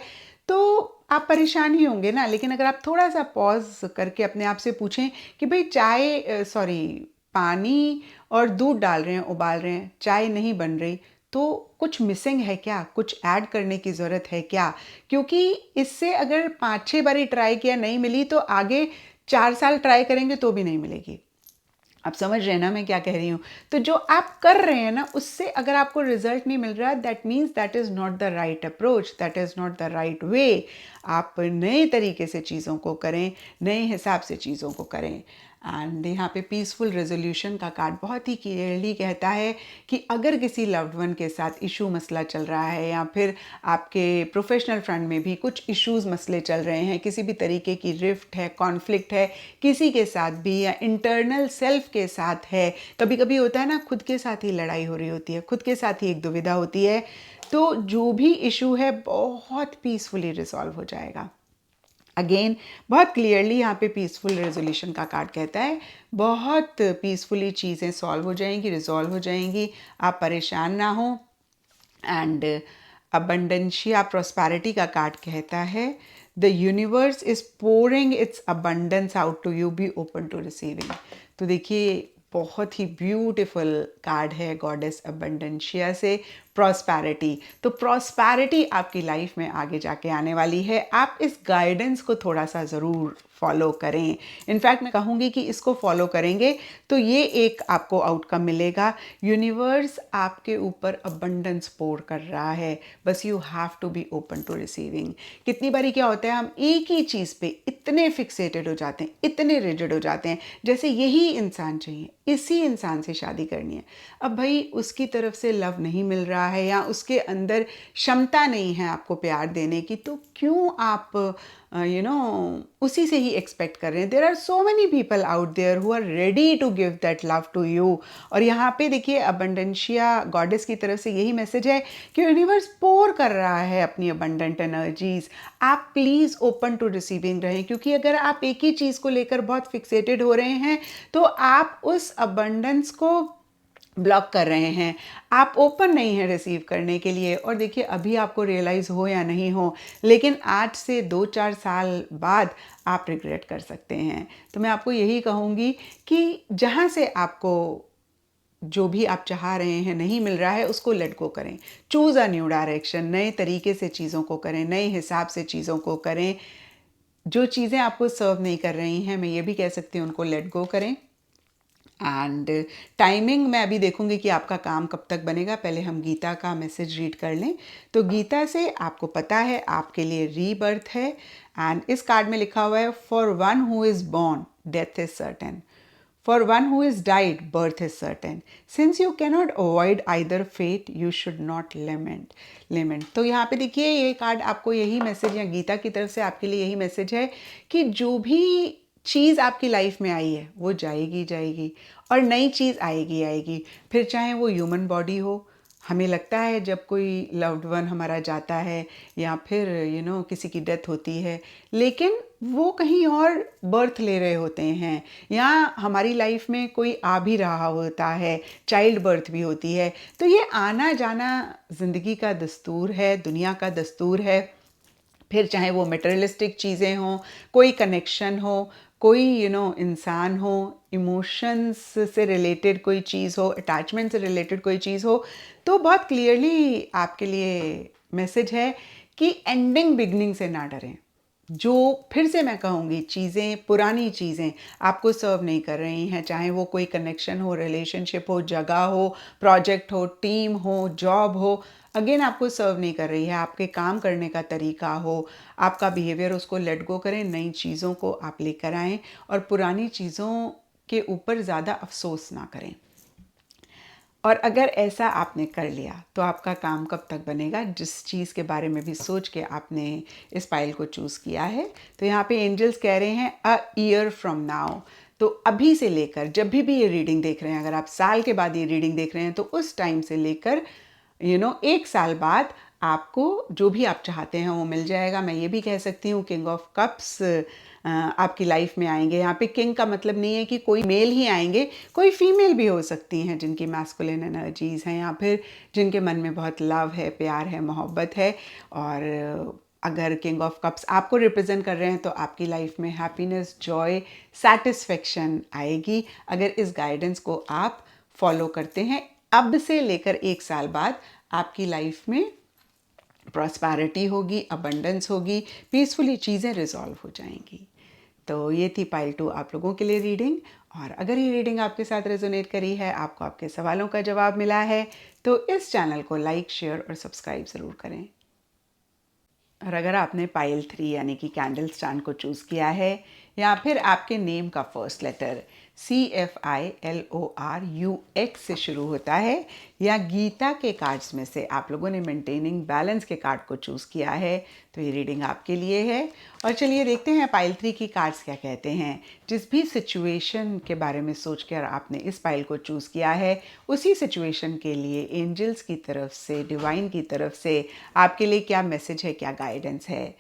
A: तो आप परेशान ही होंगे ना। लेकिन अगर आप थोड़ा सा पॉज करके अपने आप से पूछें कि भाई पानी और दूध डाल रहे हैं, उबाल रहे हैं, चाय नहीं बन रही, तो कुछ मिसिंग है क्या, कुछ ऐड करने की ज़रूरत है क्या? क्योंकि इससे अगर 5-6 बारी ट्राई किया, नहीं मिली, तो आगे 4 साल ट्राई करेंगे तो भी नहीं मिलेगी। आप समझ रहे हैं ना मैं क्या कह रही हूँ? तो जो आप कर रहे हैं ना, उससे अगर आपको रिजल्ट नहीं मिल रहा, that means that is not the right approach, that is not the right way. आप नए तरीके से चीज़ों को करें, नए हिसाब से चीज़ों को करें। एंड यहाँ पे पीसफुल रेजोल्यूशन का कार्ड बहुत ही क्लियरली कहता है कि अगर किसी लव्ड वन के साथ इशू मसला चल रहा है, या फिर आपके प्रोफेशनल फ्रंट में भी कुछ इश्यूज मसले चल रहे हैं, किसी भी तरीके की रिफ्ट है, कॉन्फ्लिक्ट है किसी के साथ भी, या इंटरनल सेल्फ के साथ है, कभी कभी होता है ना, खुद के साथ ही लड़ाई हो रही होती है, खुद के साथ ही एक दुविधा होती है, तो जो भी इशू है बहुत पीसफुली रिजॉल्व हो जाएगा। अगेन बहुत क्लियरली यहाँ पे पीसफुल रेजोल्यूशन का कार्ड कहता है बहुत पीसफुली चीज़ें सॉल्व हो जाएंगी, रिजॉल्व हो जाएंगी, आप परेशान ना हो। एंड अबंडेंशिया प्रॉस्पेरिटी का कार्ड कहता है the universe is pouring its abundance out to you, be open to receiving. तो देखिए, बहुत ही ब्यूटीफुल कार्ड है गॉडेस अबंडेंशिया से, प्रॉस्पेरिटी। तो प्रॉस्पेरिटी आपकी लाइफ में आगे जाके आने वाली है। आप इस गाइडेंस को थोड़ा सा ज़रूर फॉलो करें। इनफैक्ट मैं कहूँगी कि इसको फॉलो करेंगे तो ये एक आपको आउटकम मिलेगा। यूनिवर्स आपके ऊपर अबंडेंस पोर कर रहा है, बस you have to be open to receiving. कितनी बारी क्या होता है, हम एक ही चीज़ पे इतने फिक्सेटेड हो जाते हैं, इतने रिजिड हो जाते हैं, जैसे यही इंसान चाहिए, इसी इंसान से शादी करनी है। अब भाई उसकी तरफ से लव नहीं मिल रहा है, या उसके अंदर क्षमता नहीं है आपको प्यार देने की, तो क्यों आप उसी से ही एक्सपेक्ट कर रहे हैं? There are so many people out there who are ready to give that love to you. और यहाँ पे देखिए, अबंडेंशिया गॉडेस की तरफ से यही मैसेज है कि यूनिवर्स पोर कर रहा है अपनी अबंडेंट एनर्जीज। आप प्लीज़ ओपन टू रिसीविंग रहें, क्योंकि अगर आप एक ही चीज़ को लेकर बहुत फिक्सेटेड हो रहे हैं तो आप उस अबंडेंस को ब्लॉक कर रहे हैं, आप ओपन नहीं हैं रिसीव करने के लिए। और देखिए अभी आपको रियलाइज़ हो या नहीं हो, लेकिन आज से 2-4 साल बाद आप रिग्रेट कर सकते हैं। तो मैं आपको यही कहूँगी कि जहाँ से आपको जो भी आप चाह रहे हैं नहीं मिल रहा है, उसको लेट गो करें। चूज़ अ न्यू डायरेक्शन, नए तरीके से चीज़ों को करें, नए हिसाब से चीज़ों को करें। जो चीज़ें आपको सर्व नहीं कर रही हैं, मैं ये भी कह सकती हूँ, उनको लेट गो करें। एंड टाइमिंग मैं अभी देखूंगी कि आपका काम कब तक बनेगा। पहले हम गीता का मैसेज रीड कर लें। तो गीता से आपको पता है आपके लिए रीबर्थ है। एंड इस कार्ड में लिखा हुआ है, for one who is born death is certain, for one who is died birth is certain, since you cannot avoid either fate you should not lament. तो यहाँ पे देखिए ये कार्ड आपको यही मैसेज, या गीता की तरफ से आपके लिए यही मैसेज है कि जो भी चीज़ आपकी लाइफ में आई है वो जाएगी जाएगी, और नई चीज़ आएगी आएगी। फिर चाहे वो ह्यूमन बॉडी हो, हमें लगता है जब कोई लव्ड वन हमारा जाता है या फिर किसी की डेथ होती है, लेकिन वो कहीं और बर्थ ले रहे होते हैं, या हमारी लाइफ में कोई आ भी रहा होता है, चाइल्ड बर्थ भी होती है। तो ये आना जाना ज़िंदगी का दस्तूर है, दुनिया का दस्तूर है। फिर चाहे वो मटेरियलिस्टिक चीज़ें हों, कोई कनेक्शन हो, कोई इंसान हो, इमोशंस से रिलेटेड कोई चीज़ हो, अटैचमेंट से रिलेटेड कोई चीज़ हो, तो बहुत क्लियरली आपके लिए मैसेज है कि एंडिंग बिगनिंग से ना डरें। जो फिर से मैं कहूँगी, चीज़ें, पुरानी चीज़ें आपको सर्व नहीं कर रही हैं, चाहे वो कोई कनेक्शन हो, रिलेशनशिप हो, जगह हो, प्रोजेक्ट हो, टीम हो, जॉब हो, अगेन आपको सर्व नहीं कर रही है, आपके काम करने का तरीका हो, आपका बिहेवियर, उसको लेट गो करें। नई चीज़ों को आप लेकर आएँ और पुरानी चीज़ों के ऊपर ज़्यादा अफसोस ना करें। और अगर ऐसा आपने कर लिया तो आपका काम कब तक बनेगा, जिस चीज़ के बारे में भी सोच के आपने इस पाइल को चूज़ किया है। तो यहाँ पे एंजल्स कह रहे हैं अ ईयर फ्रॉम नाउ। तो अभी से लेकर जब भी ये रीडिंग देख रहे हैं, अगर आप साल के बाद ये रीडिंग देख रहे हैं, तो उस टाइम से लेकर 1 साल बाद आपको जो भी आप चाहते हैं वो मिल जाएगा। मैं ये भी कह सकती हूँ किंग ऑफ कप्स आपकी लाइफ में आएंगे। यहाँ पे किंग का मतलब नहीं है कि कोई मेल ही आएंगे, कोई फीमेल भी हो सकती हैं जिनकी मैस्कुलिन एनर्जीज़ हैं, या फिर जिनके मन में बहुत लव है, प्यार है, मोहब्बत है। और अगर किंग ऑफ कप्स आपको रिप्रेजेंट कर रहे हैं तो आपकी लाइफ में हैप्पीनेस, जॉय, सेटिस्फेक्शन आएगी अगर इस गाइडेंस को आप फॉलो करते हैं। अब से लेकर 1 साल बाद आपकी लाइफ में प्रॉस्पैरिटी होगी, अबंडेंस होगी, पीसफुली चीज़ें रिजॉल्व हो जाएंगी। तो ये थी पाइल 2 आप लोगों के लिए रीडिंग। और अगर ये रीडिंग आपके साथ रेजोनेट करी है, आपको आपके सवालों का जवाब मिला है, तो इस चैनल को लाइक, शेयर और सब्सक्राइब ज़रूर करें। और अगर आपने पाइल 3 यानी कि कैंडल स्टैंड को चूज़ किया है, या फिर आपके नेम का फर्स्ट लेटर CFILORUX से शुरू होता है, या गीता के कार्ड्स में से आप लोगों ने मेंटेनिंग बैलेंस के कार्ड को चूज़ किया है, तो ये रीडिंग आपके लिए है। और चलिए देखते हैं पाइल 3 की कार्ड्स क्या कहते हैं। जिस भी सिचुएशन के बारे में सोच कर आपने इस पाइल को चूज़ किया है, उसी सिचुएशन के लिए एंजल्स की तरफ से, डिवाइन की तरफ से आपके लिए क्या मैसेज है, क्या गाइडेंस है।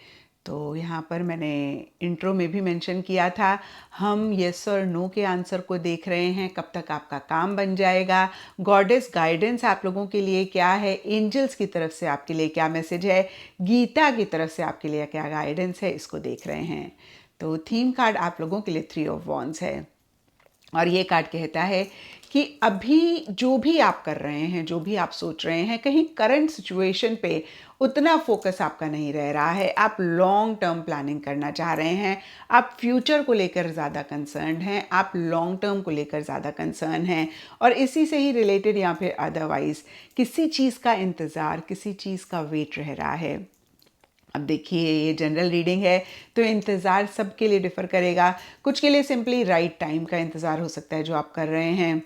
A: तो यहाँ पर मैंने इंट्रो में भी मेंशन किया था, हम येस और नो के आंसर को देख रहे हैं, कब तक आपका काम बन जाएगा, गॉडेस गाइडेंस आप लोगों के लिए क्या है, एंजल्स की तरफ से आपके लिए क्या मैसेज है, गीता की तरफ से आपके लिए क्या गाइडेंस है, इसको देख रहे हैं। तो थीम कार्ड आप लोगों के लिए 3 ऑफ वॉन्ड्स है। और ये कार्ड कहता है कि अभी जो भी आप कर रहे हैं, जो भी आप सोच रहे हैं, कहीं करंट सिचुएशन पे उतना फोकस आपका नहीं रह रहा है। आप लॉन्ग टर्म प्लानिंग करना चाह रहे हैं, आप फ्यूचर को लेकर ज़्यादा कंसर्न हैं, आप लॉन्ग टर्म को लेकर ज़्यादा कंसर्न हैं, और इसी से ही रिलेटेड या फिर अदरवाइज़ किसी चीज़ का इंतज़ार, किसी चीज़ का वेट रह रहा है। अब देखिए ये जनरल रीडिंग है, तो इंतज़ार सबके लिए डिफ़र करेगा। कुछ के लिए सिंपली राइट टाइम का इंतज़ार हो सकता है जो आप कर रहे हैं,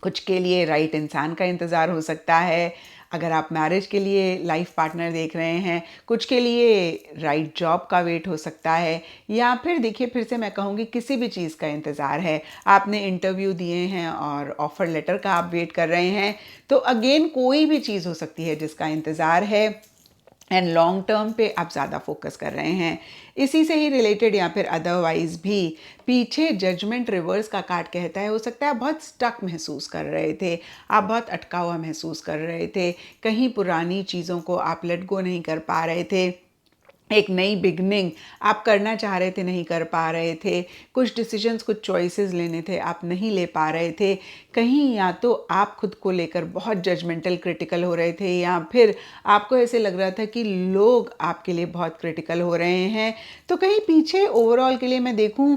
A: कुछ के लिए राइट इंसान का इंतज़ार हो सकता है अगर आप मैरिज के लिए लाइफ पार्टनर देख रहे हैं, कुछ के लिए राइट जॉब का वेट हो सकता है, या फिर देखिए फिर से मैं कहूँगी किसी भी चीज़ का इंतज़ार है। आपने इंटरव्यू दिए हैं और ऑफ़र लेटर का आप वेट कर रहे हैं, तो अगेन कोई भी चीज़ हो सकती है जिसका इंतज़ार है। एंड लॉन्ग टर्म पे आप ज़्यादा फोकस कर रहे हैं। इसी से ही रिलेटेड या फिर अदरवाइज भी पीछे जजमेंट रिवर्स का कार्ड कहता है, हो सकता है आप बहुत स्टक महसूस कर रहे थे, आप बहुत अटका हुआ महसूस कर रहे थे, कहीं पुरानी चीज़ों को आप लेट गो नहीं कर पा रहे थे, एक नई बिगनिंग आप करना चाह रहे थे, नहीं कर पा रहे थे, कुछ डिसीजंस, कुछ चॉइसेस लेने थे, आप नहीं ले पा रहे थे, कहीं या तो आप खुद को लेकर बहुत जजमेंटल क्रिटिकल हो रहे थे, या फिर आपको ऐसे लग रहा था कि लोग आपके लिए बहुत क्रिटिकल हो रहे हैं। तो कहीं पीछे ओवरऑल के लिए मैं देखूं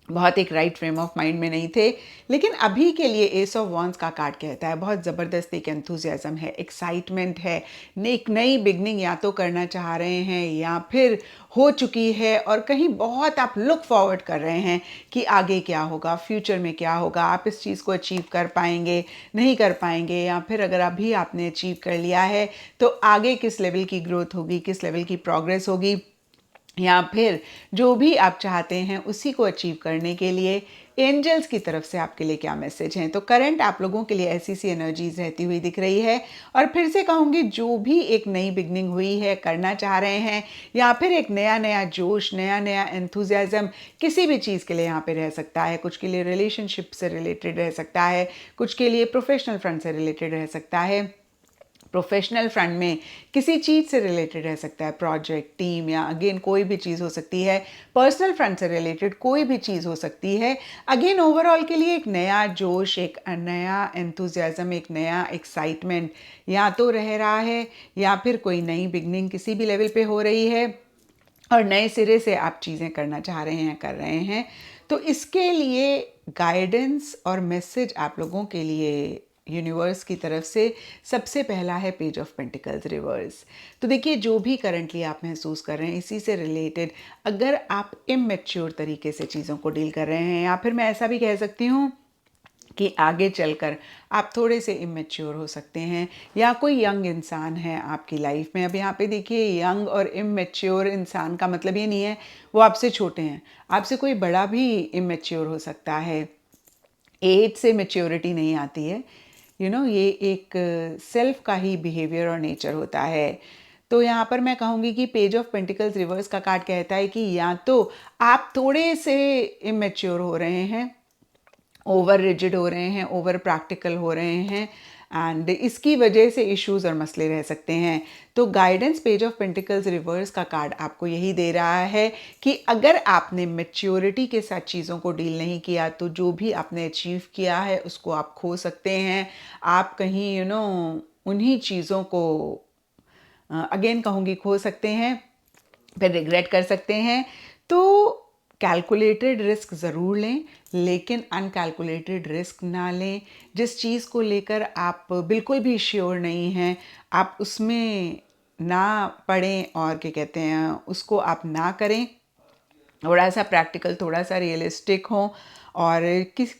A: बहुत एक राइट फ्रेम ऑफ माइंड में नहीं थे, लेकिन अभी के लिए एस ऑफ वॉन्ड्स का कार्ड कहता है बहुत ज़बरदस्त एक एंथुजियाज्म है, एक्साइटमेंट है, एक नई बिगनिंग या तो करना चाह रहे हैं या फिर हो चुकी है, और कहीं बहुत आप लुक फॉरवर्ड कर रहे हैं कि आगे क्या होगा, फ्यूचर में क्या होगा, आप इस चीज़ को अचीव कर पाएंगे, नहीं कर पाएंगे, या फिर अगर अभी आपने अचीव कर लिया है तो आगे किस लेवल की ग्रोथ होगी, किस लेवल की प्रोग्रेस होगी, या फिर जो भी आप चाहते हैं उसी को अचीव करने के लिए एंजल्स की तरफ से आपके लिए क्या मैसेज हैं। तो करंट आप लोगों के लिए ऐसी सी एनर्जीज रहती हुई दिख रही है। और फिर से कहूँगी, जो भी एक नई बिगनिंग हुई है, करना चाह रहे हैं, या फिर एक नया नया जोश, नया नया एंथुजियाज्म किसी भी चीज़ के लिए यहाँ पे रह सकता है। कुछ के लिए रिलेशनशिप से रिलेटेड रह सकता है, कुछ के लिए प्रोफेशनल फ्रंट से रिलेटेड रह सकता है, प्रोफेशनल फ्रंट में किसी चीज़ से रिलेटेड रह सकता है, प्रोजेक्ट, टीम, या अगेन कोई भी चीज़ हो सकती है, पर्सनल फ्रंट से रिलेटेड कोई भी चीज़ हो सकती है। अगेन ओवरऑल के लिए एक नया जोश, एक नया एंथुजियाज्म, एक नया एक्साइटमेंट या तो रह रहा है, या फिर कोई नई बिगनिंग किसी भी लेवल पे हो रही है और नए सिरे से आप चीज़ें करना चाह रहे हैं, कर रहे हैं। तो इसके लिए गाइडेंस और मैसेज आप लोगों के लिए यूनिवर्स की तरफ से सबसे पहला है पेज ऑफ पेंटिकल्स रिवर्स। तो देखिए, जो भी करंटली आप महसूस कर रहे हैं इसी से रिलेटेड, अगर आप इमेच्योर तरीके से चीज़ों को डील कर रहे हैं, या फिर मैं ऐसा भी कह सकती हूँ कि आगे चलकर आप थोड़े से इमेच्योर हो सकते हैं, या कोई यंग इंसान है आपकी लाइफ में। अब यहाँ पे देखिए, यंग और इमेच्योर इंसान का मतलब ये नहीं है वो आपसे छोटे हैं, आपसे कोई बड़ा भी इमेच्योर हो सकता है। एज से मेच्योरिटी नहीं आती है, ये एक सेल्फ का ही बिहेवियर और नेचर होता है। तो यहाँ पर मैं कहूँगी कि पेज ऑफ पेंटिकल्स रिवर्स का कार्ड कहता है कि या तो आप थोड़े से इमेच्योर हो रहे हैं, ओवर रिजिड हो रहे हैं, ओवर प्रैक्टिकल हो रहे हैं, एंड इसकी वजह से इश्यूज और मसले रह सकते हैं। तो guidance page of pentacles reverse का कार्ड आपको यही दे रहा है कि अगर आपने मैच्योरिटी के साथ चीज़ों को डील नहीं किया तो जो भी आपने अचीव किया है उसको आप खो सकते हैं। आप कहीं उन्हीं चीज़ों को अगेन कहूँगी खो सकते हैं, फिर रिग्रेट कर सकते हैं। तो कैलकुलेटेड रिस्क ज़रूर लें, लेकिन अनकैलकुलेटेड रिस्क ना लें। जिस चीज़ को लेकर आप बिल्कुल भी श्योर नहीं हैं, आप उसमें ना पड़ें, और क्या कहते हैं, उसको आप ना करें। थोड़ा सा प्रैक्टिकल, थोड़ा सा रियलिस्टिक हो, और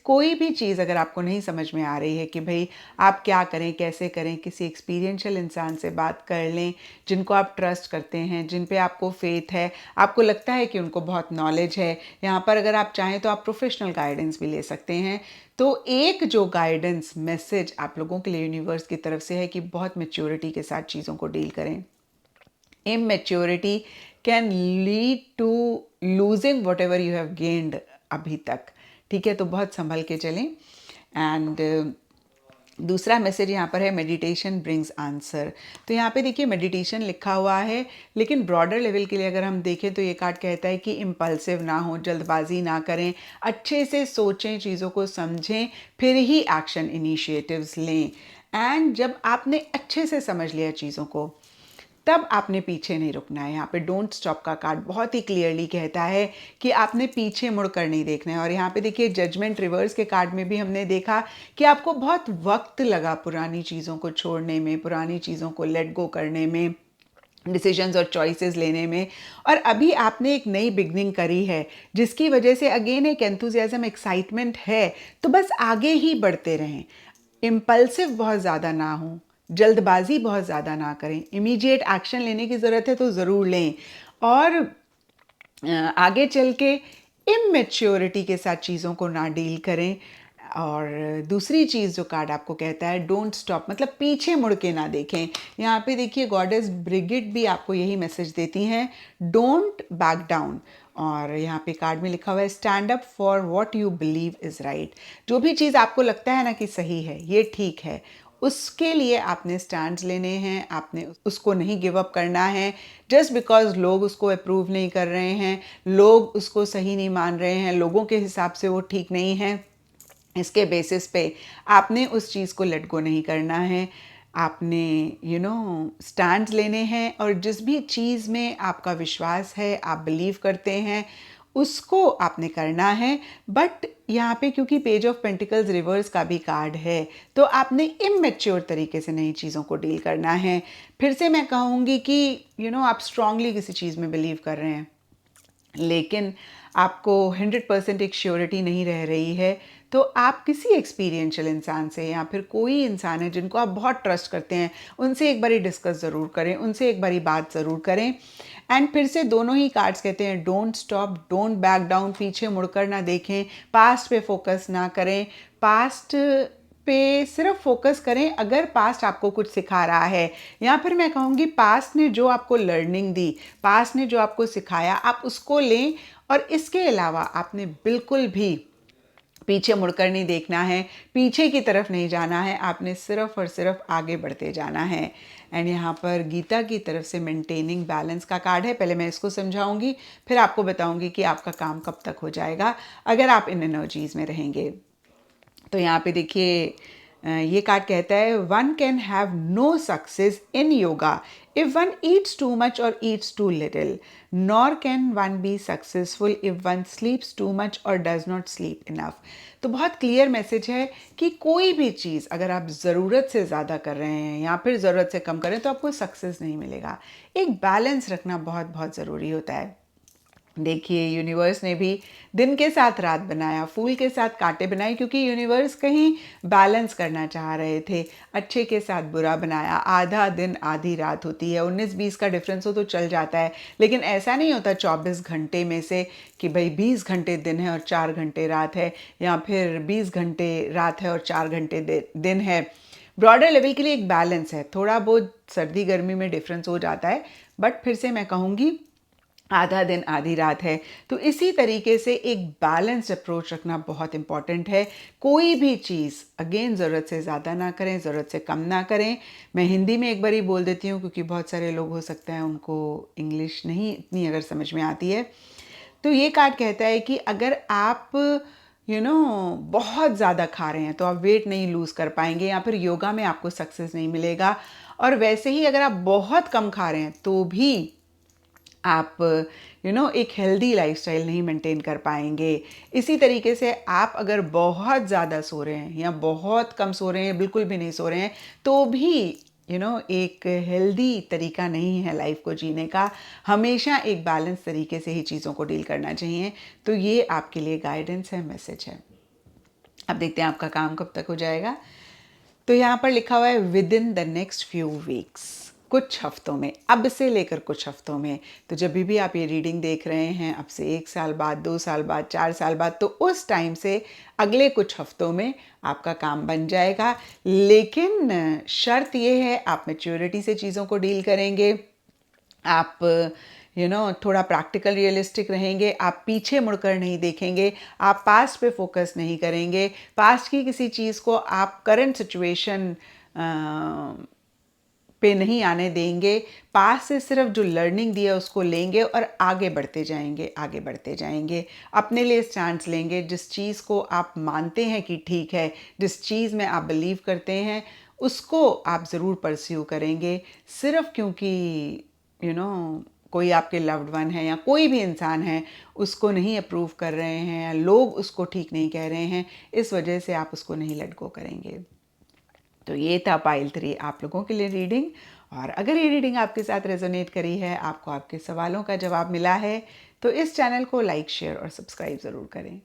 A: कोई भी चीज़ अगर आपको नहीं समझ में आ रही है कि भाई आप क्या करें, कैसे करें, किसी एक्सपीरियंशियल इंसान से बात कर लें जिनको आप ट्रस्ट करते हैं, जिन पे आपको फेथ है, आपको लगता है कि उनको बहुत नॉलेज है। यहाँ पर अगर आप चाहें तो आप प्रोफेशनल गाइडेंस भी ले सकते हैं। तो एक जो गाइडेंस मैसेज आप लोगों के लिए यूनिवर्स की तरफ से है कि बहुत मैच्योरिटी के साथ चीज़ों को डील करें। Immaturity can lead to losing whatever you have gained अभी तक, ठीक है। तो बहुत संभल के चलें। एंड दूसरा मैसेज यहाँ पर है, मेडिटेशन ब्रिंग्स आंसर। तो यहाँ पे देखिए मेडिटेशन लिखा हुआ है, लेकिन ब्रॉडर लेवल के लिए अगर हम देखें तो ये कार्ड कहता है कि इम्पल्सिव ना हो, जल्दबाजी ना करें, अच्छे से सोचें, चीज़ों को समझें, फिर ही एक्शन इनिशिएटिव्स लें। एंड जब आपने अच्छे से समझ लिया चीज़ों को, तब आपने पीछे नहीं रुकना है। यहाँ पे डोंट स्टॉप का कार्ड बहुत ही क्लियरली कहता है कि आपने पीछे मुड़कर नहीं देखना है। और यहाँ पे देखिए जजमेंट रिवर्स के कार्ड में भी हमने देखा कि आपको बहुत वक्त लगा पुरानी चीज़ों को छोड़ने में, पुरानी चीज़ों को लेट गो करने में, डिसीजंस और चॉइसेस लेने में। और अभी आपने एक नई बिगनिंग करी है जिसकी वजह से अगेन एक एंथुजियाज्म, एक्साइटमेंट है। तो बस आगे ही बढ़ते रहें, इम्पल्सिव बहुत ज़्यादा ना हो, जल्दबाजी बहुत ज़्यादा ना करें, इमीडिएट एक्शन लेने की ज़रूरत है तो ज़रूर लें, और आगे चल के इमेच्योरिटी के साथ चीज़ों को ना डील करें। और दूसरी चीज़ जो कार्ड आपको कहता है, डोंट स्टॉप, मतलब पीछे मुड़ के ना देखें। यहाँ पे देखिए गॉडेस ब्रिगिड भी आपको यही मैसेज देती हैं, डोंट बैक डाउन। और यहाँ पे कार्ड में लिखा हुआ है, stand up for what you believe is right. जो भी चीज़ आपको लगता है ना कि सही है, ये ठीक है, उसके लिए आपने स्टैंड्स लेने हैं, आपने उसको नहीं गिव अप करना है। जस्ट बिकॉज लोग उसको अप्रूव नहीं कर रहे हैं, लोग उसको सही नहीं मान रहे हैं, लोगों के हिसाब से वो ठीक नहीं है, इसके बेसिस पे आपने उस चीज़ को लेट गो नहीं करना है। आपने स्टैंड्स लेने हैं, और जिस भी चीज़ में आपका विश्वास है, आप बिलीव करते हैं, उसको आपने करना है। बट यहाँ पे क्योंकि पेज ऑफ पेंटिकल्स रिवर्स का भी कार्ड है, तो आपने इमेच्योर तरीके से नई चीज़ों को डील करना है। फिर से मैं कहूँगी कि आप स्ट्रांगली किसी चीज़ में बिलीव कर रहे हैं, लेकिन आपको 100% एक श्योरिटी नहीं रह रही है, तो आप किसी एक्सपीरियंशियल इंसान से, या फिर कोई इंसान है जिनको आप बहुत ट्रस्ट करते हैं, उनसे एक बारी डिस्कस ज़रूर करें, उनसे एक बारी बात ज़रूर करें। एंड फिर से दोनों ही कार्ड्स कहते हैं, don't stop, don't back down, पीछे मुड़कर ना देखें, पास्ट पे फोकस ना करें, पास्ट पे सिर्फ फोकस करें अगर पास्ट आपको कुछ सिखा रहा है। या फिर मैं कहूँगी पास्ट ने जो आपको लर्निंग दी, पास्ट ने जो आपको सिखाया, आप उसको लें, और इसके अलावा आपने बिल्कुल भी पीछे मुड़कर नहीं देखना है, पीछे की तरफ नहीं जाना है, आपने सिर्फ और सिर्फ आगे बढ़ते जाना है। एंड यहाँ पर गीता की तरफ से मेंटेनिंग बैलेंस का कार्ड है। पहले मैं इसको समझाऊंगी, फिर आपको बताऊंगी कि आपका काम कब तक हो जाएगा अगर आप इन एनर्जीज में रहेंगे। तो यहाँ पे देखिए ये कार्ड कहता है, one can have no success in yoga if one eats too much or eats too little, nor can one be successful if one sleeps too much or does not sleep enough. तो बहुत clear message है कि कोई भी चीज़ अगर आप ज़रूरत से ज़्यादा कर रहे हैं या फिर ज़रूरत से कम कर रहे हैं, तो आपको सक्सेस नहीं मिलेगा। एक बैलेंस रखना बहुत बहुत ज़रूरी होता है। देखिए यूनिवर्स ने भी दिन के साथ रात बनाया, फूल के साथ कांटे बनाए, क्योंकि यूनिवर्स कहीं बैलेंस करना चाह रहे थे। अच्छे के साथ बुरा बनाया, आधा दिन आधी रात होती है, 19-20 का डिफरेंस हो तो चल जाता है, लेकिन ऐसा नहीं होता 24 घंटे में से कि भाई 20 घंटे दिन है और 4 घंटे रात है, या फिर 20 घंटे रात है और 4 घंटे दिन है। ब्रॉडर लेवल के लिए एक बैलेंस है, थोड़ा बहुत सर्दी गर्मी में डिफरेंस हो जाता है, बट फिर से मैं कहूँगी आधा दिन आधी रात है। तो इसी तरीके से एक बैलेंस्ड अप्रोच रखना बहुत इंपॉर्टेंट है। कोई भी चीज़ अगेन ज़रूरत से ज़्यादा ना करें, ज़रूरत से कम ना करें। मैं हिंदी में एक बारी बोल देती हूँ, क्योंकि बहुत सारे लोग हो सकता है उनको इंग्लिश नहीं इतनी अगर समझ में आती है। तो ये कार्ड कहता है कि अगर आप बहुत ज़्यादा खा रहे हैं तो आप वेट नहीं लूज़ कर पाएंगे, या फिर योगा में आपको सक्सेस नहीं मिलेगा। और वैसे ही अगर आप बहुत कम खा रहे हैं तो भी आप एक हेल्दी लाइफस्टाइल नहीं मेंटेन कर पाएंगे। इसी तरीके से आप अगर बहुत ज़्यादा सो रहे हैं या बहुत कम सो रहे हैं, बिल्कुल भी नहीं सो रहे हैं, तो भी एक हेल्दी तरीका नहीं है लाइफ को जीने का। हमेशा एक बैलेंस तरीके से ही चीज़ों को डील करना चाहिए। तो ये आपके लिए गाइडेंस है, मैसेज है। अब देखते हैं आपका काम कब तक हो जाएगा। तो यहाँ पर लिखा हुआ है, with in the next few weeks, कुछ हफ्तों में, अब से लेकर कुछ हफ्तों में। तो जब भी आप ये रीडिंग देख रहे हैं, अब से 1 साल बाद, 2 साल बाद, 4 साल बाद, तो उस टाइम से अगले कुछ हफ्तों में आपका काम बन जाएगा। लेकिन शर्त ये है, आप मैच्योरिटी से चीज़ों को डील करेंगे, आप थोड़ा प्रैक्टिकल रियलिस्टिक रहेंगे, आप पीछे मुड़कर नहीं देखेंगे, आप पास्ट पे फोकस नहीं करेंगे, पास्ट की किसी चीज़ को आप करंट सिचुएशन पे नहीं आने देंगे। पास से सिर्फ जो लर्निंग दिया उसको लेंगे और आगे बढ़ते जाएंगे, आगे बढ़ते जाएंगे। अपने लिए स्टैंड्स लेंगे, जिस चीज़ को आप मानते हैं कि ठीक है, जिस चीज़ में आप बिलीव करते हैं, उसको आप ज़रूर परस्यू करेंगे। सिर्फ क्योंकि कोई आपके लव्ड वन है या कोई भी इंसान है उसको नहीं अप्रूव कर रहे हैं, या लोग उसको ठीक नहीं कह रहे हैं, इस वजह से आप उसको नहीं लेट गो करेंगे। तो ये था पाइल 3 आप लोगों के लिए रीडिंग। और अगर ये रीडिंग आपके साथ रेजोनेट करी है, आपको आपके सवालों का जवाब मिला है, तो इस चैनल को लाइक, शेयर और सब्सक्राइब ज़रूर करें।